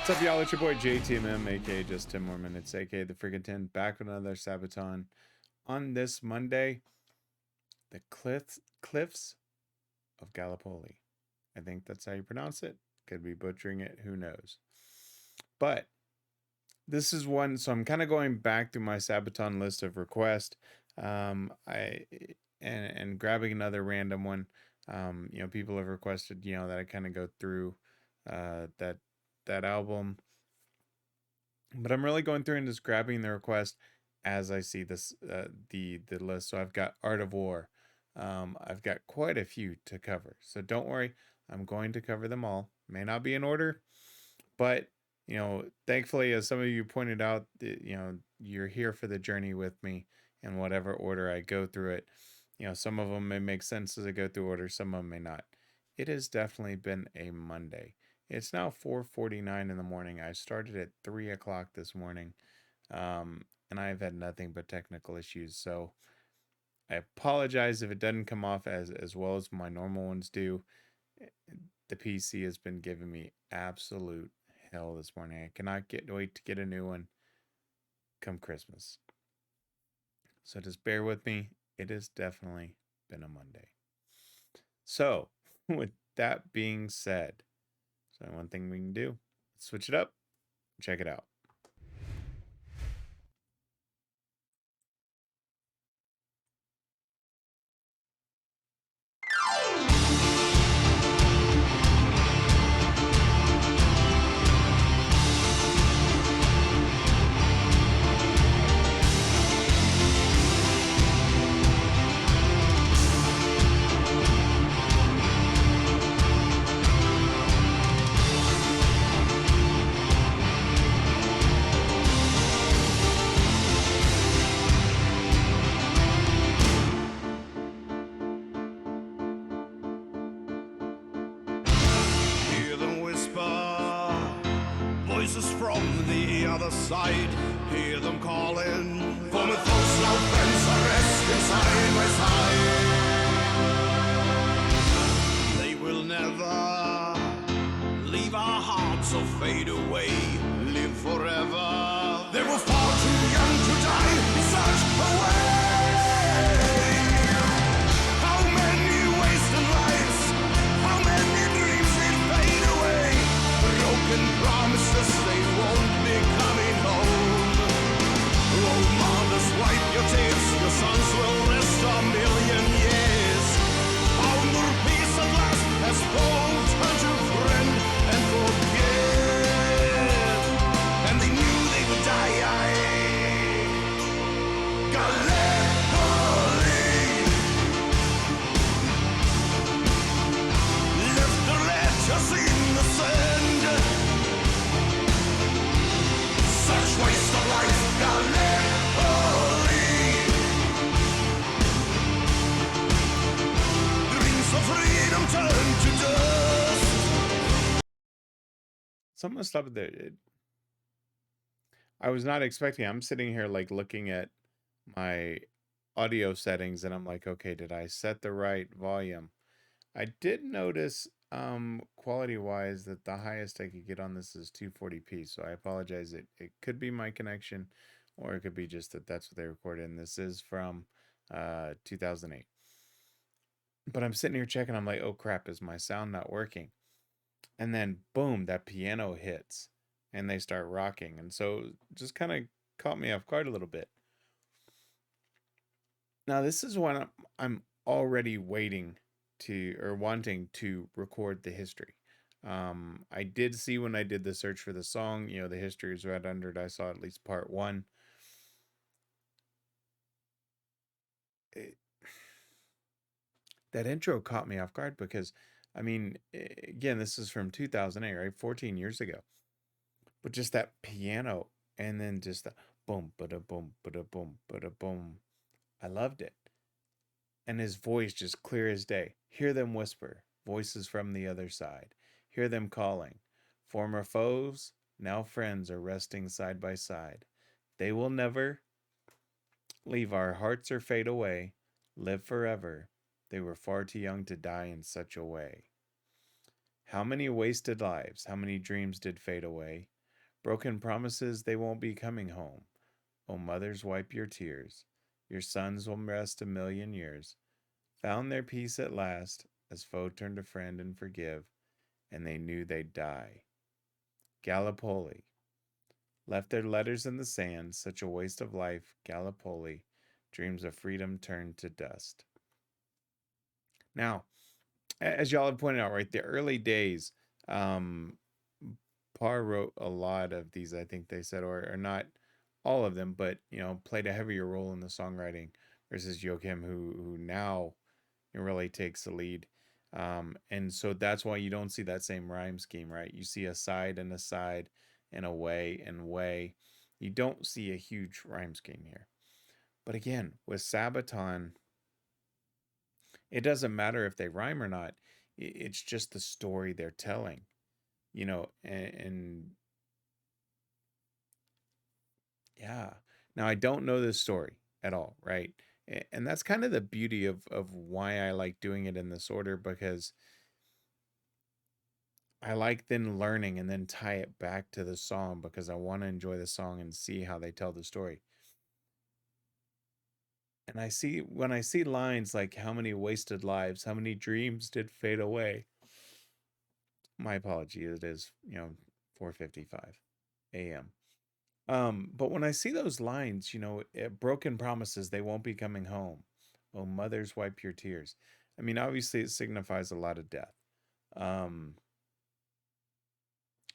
What's up, y'all? It's your boy JTMM, aka JustTenMoreMinutes, aka the Freakin 10, back with another Sabaton. On this Monday, the cliffs of Gallipoli. I think that's how you pronounce it. Could be butchering it, who knows. But this is one, so I'm kind of going back through my Sabaton list of requests. And grabbing another random one. People have requested, that I kind of go through that album. But I'm really going through and just grabbing the request as I see this the list. So I've got Art of War. I've got quite a few to cover. So don't worry, I'm going to cover them all. May not be in order, but thankfully, as some of you pointed out, you're here for the journey with me in whatever order I go through it. Some of them may make sense as I go through order, some of them may not. It has definitely been a Monday. It's now 4:49 in the morning. I started at 3 o'clock this morning, and I've had nothing but technical issues. So I apologize if it doesn't come off as well as my normal ones do. The PC has been giving me absolute hell this morning. I cannot wait to get a new one come Christmas. So just bear with me. It has definitely been a Monday. So with that being said, so one thing we can do, switch it up, check it out. Voices from the other side, hear them calling. For with those no friends are resting side by side. They will never leave our hearts or fade away, live forever. They were far too young to die in such a way. How many wasted lives, how many dreams did fade away, broken promises they won't be coming home. Oh, mothers, wipe your tears, your sons will rest a million years. Found their peace at last, as both turned to friend and forget. And they knew they would die. Gallipoli left their letters in the sand. Such waste of life, Gallipoli. Dreams of freedom turn to dust. Someone stop it there. I was not expecting. I'm sitting here like looking at my audio settings, and I'm like, okay, did I set the right volume? I did notice quality wise that the highest I could get on this is 240p, so I apologize. It could be my connection, or it could be just that that's what they recorded, and this is from 2008. But I'm sitting here checking, I'm like, oh crap, is my sound not working? And then boom, that piano hits and they start rocking, and so just kind of caught me off guard a little bit. Now this is when I'm already waiting to, or wanting to, record the history. I did see when I did the search for the song, the history is right under it. I saw at least part 1. That intro caught me off guard because, I mean, again, this is from 2008, right? 14 years ago. But just that piano, and then just the boom, bada boom, bada boom, bada boom. I loved it. And his voice just clear as day. Hear them whisper, voices from the other side. Hear them calling. Former foes, now friends are resting side by side. They will never leave our hearts or fade away, live forever. They were far too young to die in such a way. How many wasted lives, how many dreams did fade away, Broken promises, they won't be coming home. Oh, mothers, wipe your tears. Your sons will rest 1,000,000 years. Found their peace at last, as foe turned to friend and forgive, and they knew they'd die. Gallipoli. Left their letters in the sand, such a waste of life, Gallipoli. Dreams of freedom turned to dust. Now, as y'all have pointed out, right, the early days, Parr wrote a lot of these, I think they said, or not all of them, but, played a heavier role in the songwriting versus Joachim, who now really takes the lead. And so that's why you don't see that same rhyme scheme, right? You see a side and a side and a way and way. You don't see a huge rhyme scheme here. But again, with Sabaton, it doesn't matter if they rhyme or not. It's just the story they're telling, and yeah. Now, I don't know this story at all, right? And that's kind of the beauty of why I like doing it in this order, because I like then learning and then tie it back to the song, because I want to enjoy the song and see how they tell the story. And when I see lines like, how many wasted lives, how many dreams did fade away. My apology, it is, 4:55 a.m. But when I see those lines, broken promises, they won't be coming home. Oh, mothers, wipe your tears. I mean, obviously it signifies a lot of death.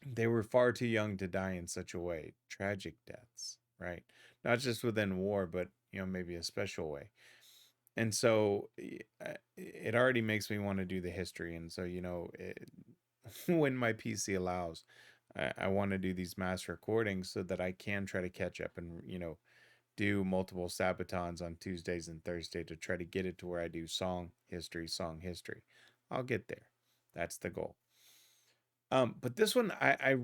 They were far too young to die in such a way. Tragic deaths, right? Not just within war, but, maybe a special way. And so it already makes me want to do the history. And so, when my PC allows, I want to do these mass recordings so that I can try to catch up and, do multiple Sabatons on Tuesdays and Thursday to try to get it to where I do song history. I'll get there. That's the goal. But this one, I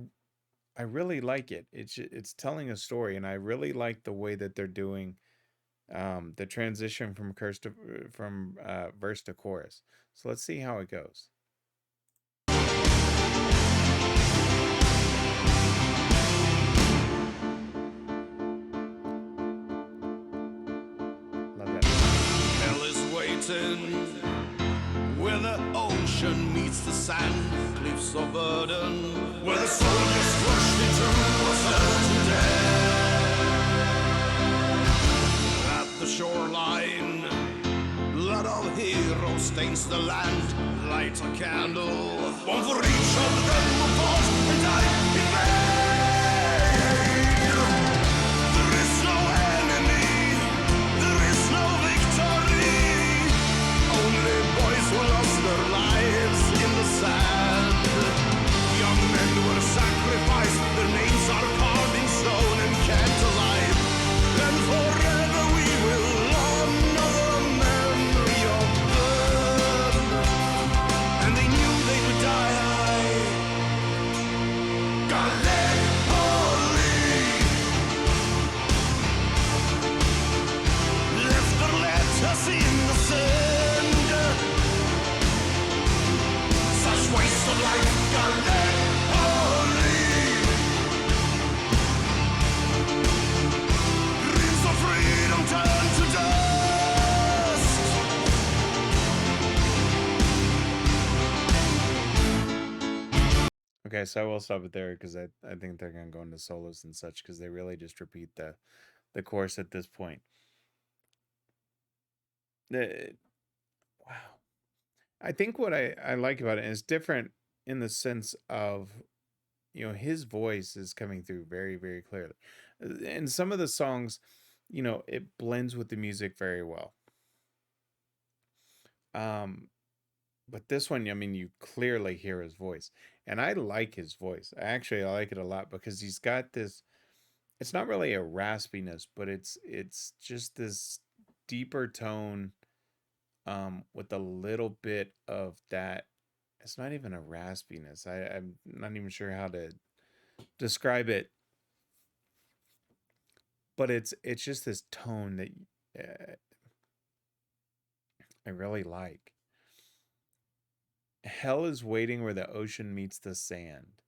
really like it. It's telling a story, and I really like the way that they're doing the transition from verse to chorus. So let's see how it goes. Love that. Hell is waiting where the ocean meets the sand, cliffs of burden, where the soldiers rushed into a certain death. At the shoreline, blood of heroes stains the land. Light a candle, one for each of them who fought and died in vain. There is no enemy, there is no victory. Only boys who lost their lives in the sand. Young men were sacrificed, their names are carved in stone and kept alive. And forever we will honor the memory of them. And they knew they would die. Gallipoli left their letters in the sand. Such waste of life, Gallipoli. Dreams of freedom turn to dust. Okay, so I will stop it there because I think they're gonna go into solos and such, because they really just repeat the chorus at this point. Wow. I think what I like about it is different in the sense of, his voice is coming through very, very clearly. In some of the songs, it blends with the music very well. But this one, I mean, you clearly hear his voice, and I like his voice. I like it a lot because he's got this. It's not really a raspiness, but it's just this deeper tone, with a little bit of that. It's not even a raspiness. I'm not even sure how to describe it, but it's just this tone that I really like. Hell is waiting where the ocean meets the sand.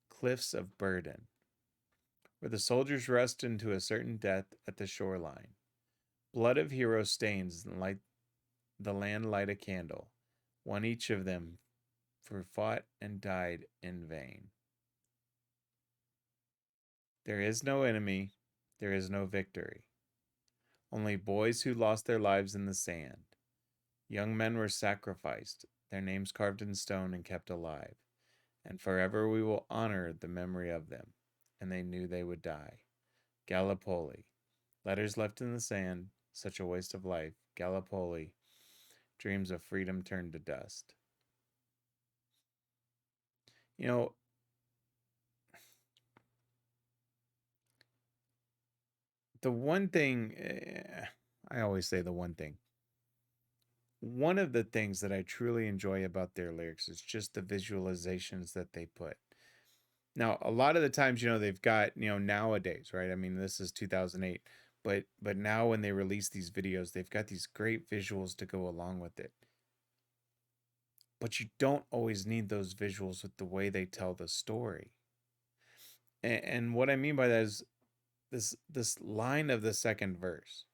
Cliffs of burden. where the soldiers rust into a certain death at the shoreline. Blood of heroes stains and light the land light a candle, one each of them for fought and died in vain. There is no enemy, there is no victory. Only boys who lost their lives in the sand. Young men were sacrificed, their names carved in stone and kept alive. And forever we will honor the memory of them. And they knew they would die. Gallipoli. Letters left in the sand, such a waste of life. Gallipoli. Dreams of freedom turned to dust. You know, the one thing, I always say the one thing. One of the things that I truly enjoy about their lyrics is just the visualizations that they put. Now, a lot of the times, they've got, nowadays, right? I mean, this is 2008, but now when they release these videos, they've got these great visuals to go along with it. But you don't always need those visuals with the way they tell the story. And what I mean by that is this line of the second verse.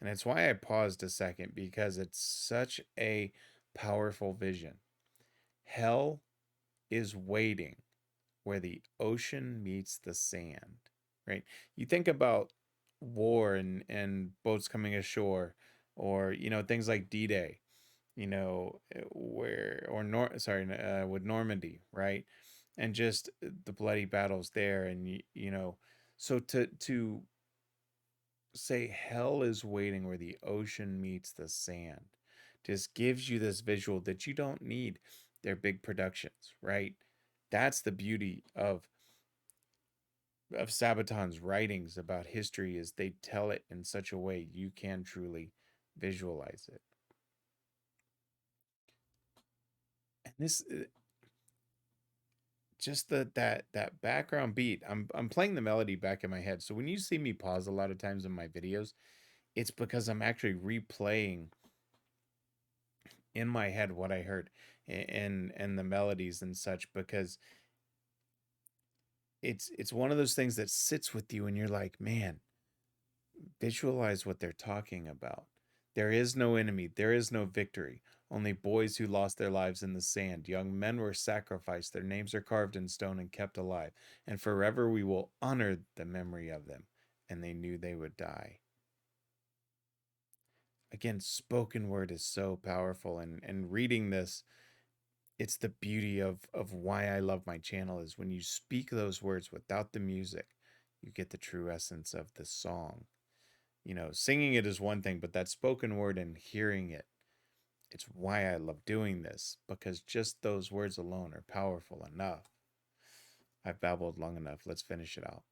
And it's why I paused a second, because it's such a powerful vision. Hell is waiting where the ocean meets the sand, right? You think about war and boats coming ashore, or, things like D-Day, with Normandy, right? And just the bloody battles there. And, so to say hell is waiting where the ocean meets the sand just gives you this visual that you don't need their big productions, right? That's the beauty of Sabaton's writings about history, is they tell it in such a way you can truly visualize it. And this just that background beat, I'm playing the melody back in my head. So when you see me pause a lot of times in my videos, it's because I'm actually replaying in my head what I heard and the melodies and such, because it's one of those things that sits with you and you're like, man, visualize what they're talking about. There is no enemy, there is no victory. Only boys who lost their lives in the sand. Young men were sacrificed, their names are carved in stone and kept alive. And forever we will honor the memory of them. And they knew they would die. Again, spoken word is so powerful. And reading this, it's the beauty of why I love my channel, is when you speak those words without the music, you get the true essence of the song. Singing it is one thing, but that spoken word and hearing it, it's why I love doing this, because just those words alone are powerful enough. I've babbled long enough. Let's finish it out.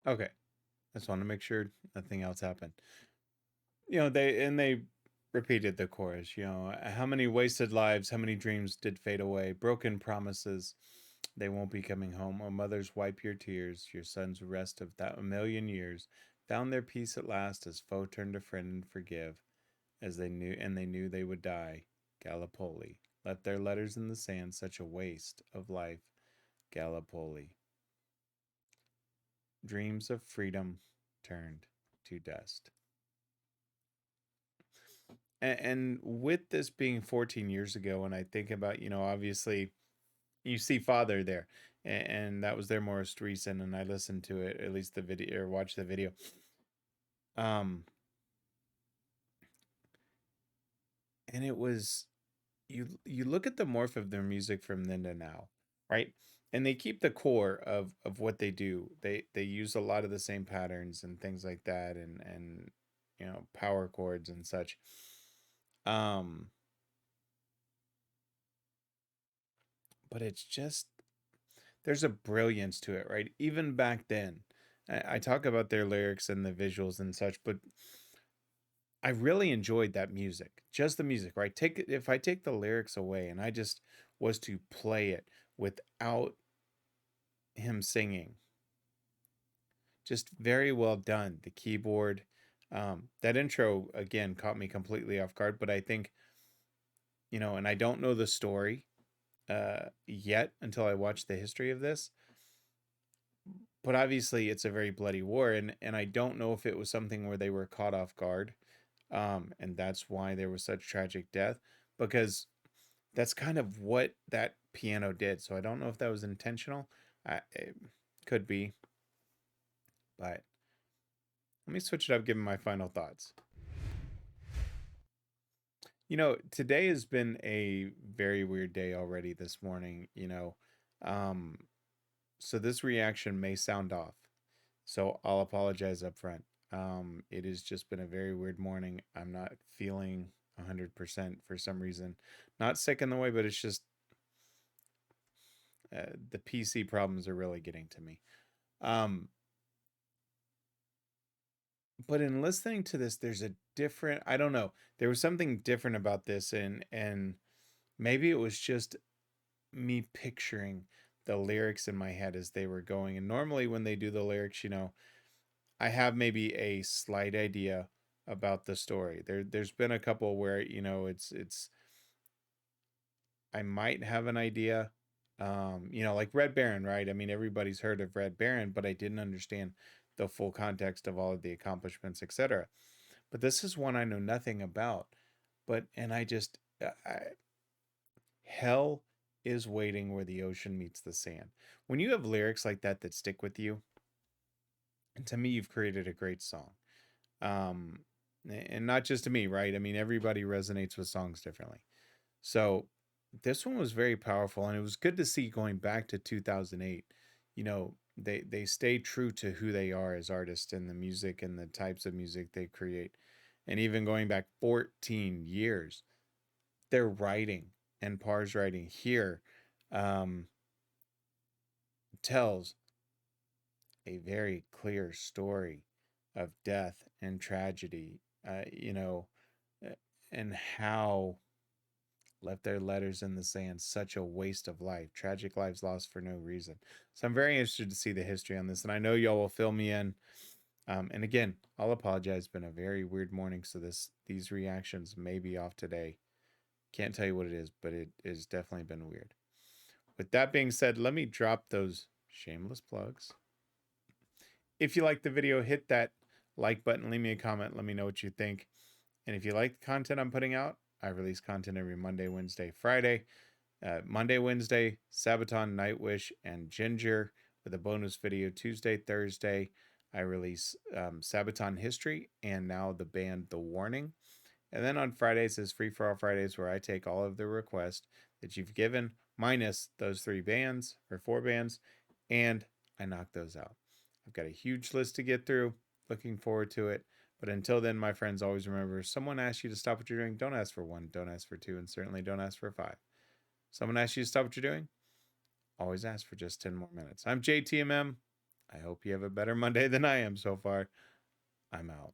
Okay. I just want to make sure nothing else happened. They repeated the chorus, how many wasted lives, how many dreams did fade away, broken promises, they won't be coming home. Oh, mothers, wipe your tears, your sons rest of that a million years, found their peace at last as foe turned to friend and forgive, as they knew they would die. Gallipoli, left their letters in the sand, such a waste of life. Gallipoli, dreams of freedom turned to dust. And with this being 14 years ago, and I think about, obviously you see Father there, and that was their most recent, and I listened to it, at least the video, or watched the video. Um, and it was, you look at the morph of their music from then to now, right? And they keep the core of what they do. They use a lot of the same patterns and things like that, and power chords and such. Um, but it's just, there's a brilliance to it, right? Even back then, I talk about their lyrics and the visuals and such, but I really enjoyed that music, just the music, right? If I take the lyrics away and I just was to play it without him singing, just very well done. The keyboard, that intro again caught me completely off guard, but I think, and I don't know the story yet until I watch the history of this. But obviously, it's a very bloody war, and I don't know if it was something where they were caught off guard, and that's why there was such tragic death, because that's kind of what that piano did. So I don't know if that was intentional. It could be, but let me switch it up. Given my final thoughts, today has been a very weird day already. This morning, um, so this reaction may sound off. So I'll apologize up front. It has just been a very weird morning. I'm not feeling 100% for some reason. Not sick in the way, but it's just the PC problems are really getting to me. Um, but in listening to this, there's a different, I don't know, there was something different about this, and maybe it was just me picturing the lyrics in my head as they were going. And normally when they do the lyrics, I have maybe a slight idea about the story. There's been a couple where, it's I might have an idea. Like Red Baron, right? I mean, everybody's heard of Red Baron, but I didn't understand the full context of all of the accomplishments, etc. But this is one I know nothing about. But and I just hell is waiting where the ocean meets the sand. When you have lyrics like that that stick with you, and to me, you've created a great song. Um, and not just to me, right? I mean, everybody resonates with songs differently. So this one was very powerful, and it was good to see going back to 2008. They stay true to who they are as artists and the music and the types of music they create. And even going back 14 years, their writing and Par's writing here um, tells a very clear story of death and tragedy, uh, and how left their letters in the sand, such a waste of life, tragic lives lost for no reason. So I'm very interested to see the history on this, and I know y'all will fill me in. And again, I'll apologize. It's been a very weird morning, so these reactions may be off today. Can't tell you what it is, but it has definitely been weird. With that being said, let me drop those shameless plugs. If you like the video, hit that like button, leave me a comment, let me know what you think. And if you like the content I'm putting out, I release content every Monday, Wednesday, Friday. Monday, Wednesday, Sabaton, Nightwish, and Ginger with a bonus video. Tuesday, Thursday, I release Sabaton History and now the band The Warning. And then on Fridays is Free for All Fridays, where I take all of the requests that you've given, minus those 3 bands or 4 bands, and I knock those out. I've got a huge list to get through. Looking forward to it. But until then, my friends, always remember, someone asks you to stop what you're doing, don't ask for 1, don't ask for 2, and certainly don't ask for 5. Someone asks you to stop what you're doing, always ask for just 10 more minutes. I'm JTMM. I hope you have a better Monday than I am so far. I'm out.